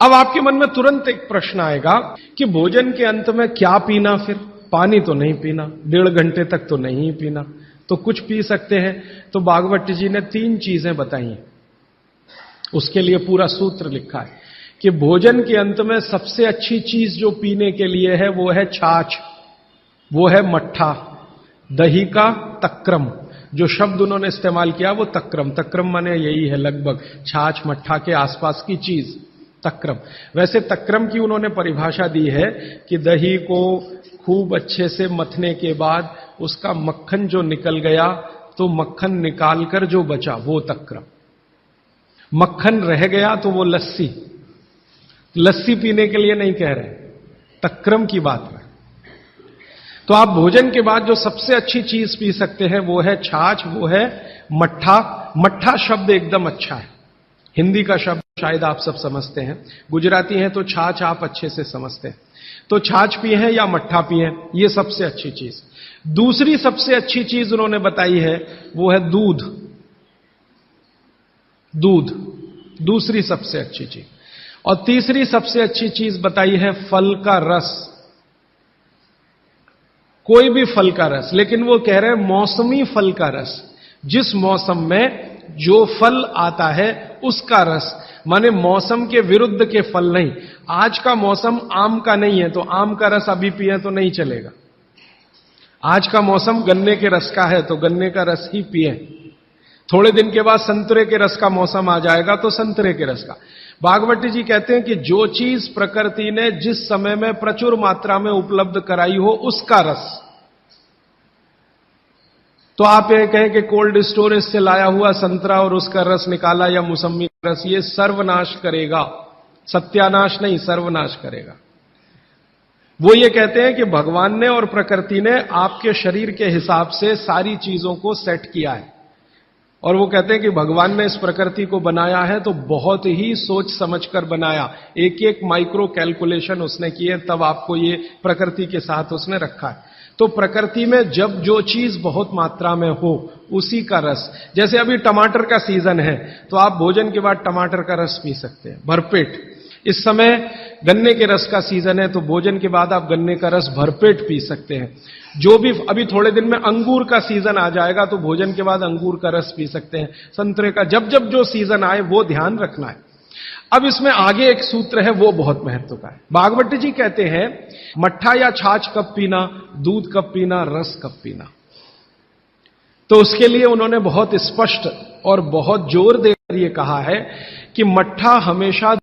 अब आपके मन में तुरंत एक प्रश्न आएगा कि भोजन के अंत में क्या पीना, फिर पानी तो नहीं पीना, 1.5 घंटे तक तो नहीं पीना, तो कुछ पी सकते हैं। तो भागवत जी ने 3 चीजें बताई हैं, उसके लिए पूरा सूत्र लिखा है कि भोजन के अंत में सबसे अच्छी चीज जो पीने के लिए है वो है छाछ, वो है मट्ठा, दही का तक्रम। जो शब्द उन्होंने इस्तेमाल किया वो तक्रम, तक्रम माने यही है लगभग छाछ मट्ठा के आसपास की चीज, तक्रम। वैसे तक्रम की उन्होंने परिभाषा दी है कि दही को खूब अच्छे से मथने के बाद उसका मक्खन जो निकल गया तो मक्खन निकालकर जो बचा वो तक्रम, मक्खन रह गया तो वो लस्सी। लस्सी पीने के लिए नहीं कह रहे, तक्रम की बात है। तो आप भोजन के बाद जो सबसे अच्छी चीज पी सकते हैं वो है छाछ, वो है मट्ठा। मट्ठा शब्द एकदम अच्छा है, हिंदी का शब्द शायद आप सब समझते हैं, गुजराती हैं तो छाछ आप अच्छे से समझते हैं। तो छाछ पिए हैं या मट्ठा पिए हैं, ये सबसे अच्छी चीज। दूसरी सबसे अच्छी चीज उन्होंने बताई है वो है दूध, दूध दूसरी सबसे अच्छी चीज। और तीसरी सबसे अच्छी चीज बताई है फल का रस, कोई भी फल का रस, लेकिन वो कह रहे हैं मौसमी फल का रस, जिस मौसम में जो फल आता है उसका रस, माने मौसम के विरुद्ध के फल नहीं। आज का मौसम आम का नहीं है तो आम का रस अभी पिए तो नहीं चलेगा। आज का मौसम गन्ने के रस का है तो गन्ने का रस ही पिए। थोड़े दिन के बाद संतरे के रस का मौसम आ जाएगा तो संतरे के रस का। भागवती जी कहते हैं कि जो चीज प्रकृति ने जिस समय में प्रचुर मात्रा में उपलब्ध कराई हो उसका रस। तो आप ये कहें कि कोल्ड स्टोरेज से लाया हुआ संतरा और उसका रस निकाला या मौसमी का रस, ये सर्वनाश करेगा, सत्यानाश नहीं सर्वनाश करेगा। वो ये कहते हैं कि भगवान ने और प्रकृति ने आपके शरीर के हिसाब से सारी चीजों को सेट किया है, और वो कहते हैं कि भगवान ने इस प्रकृति को बनाया है तो बहुत ही सोच समझकर बनाया, एक एक माइक्रो कैलकुलेशन उसने किए, तब आपको ये प्रकृति के साथ उसने रखा है। तो प्रकृति में जब जो चीज बहुत मात्रा में हो उसी का रस, जैसे अभी टमाटर का सीजन है तो आप भोजन के बाद टमाटर का रस पी सकते हैं भरपेट। इस समय गन्ने के रस का सीजन है तो भोजन के बाद आप गन्ने का रस भरपेट पी सकते हैं। जो भी अभी थोड़े दिन में अंगूर का सीजन आ जाएगा तो भोजन के बाद अंगूर का रस पी सकते हैं, संतरे का, जब जब जो सीजन आए वो ध्यान रखना है। अब इसमें आगे एक सूत्र है वो बहुत महत्व का है। भागवती जी कहते हैं मट्ठा या छाछ कब पीना, दूध कब पीना, रस कब पीना। तो उसके लिए उन्होंने बहुत स्पष्ट और बहुत जोर देकर ये कहा है कि मट्ठा हमेशा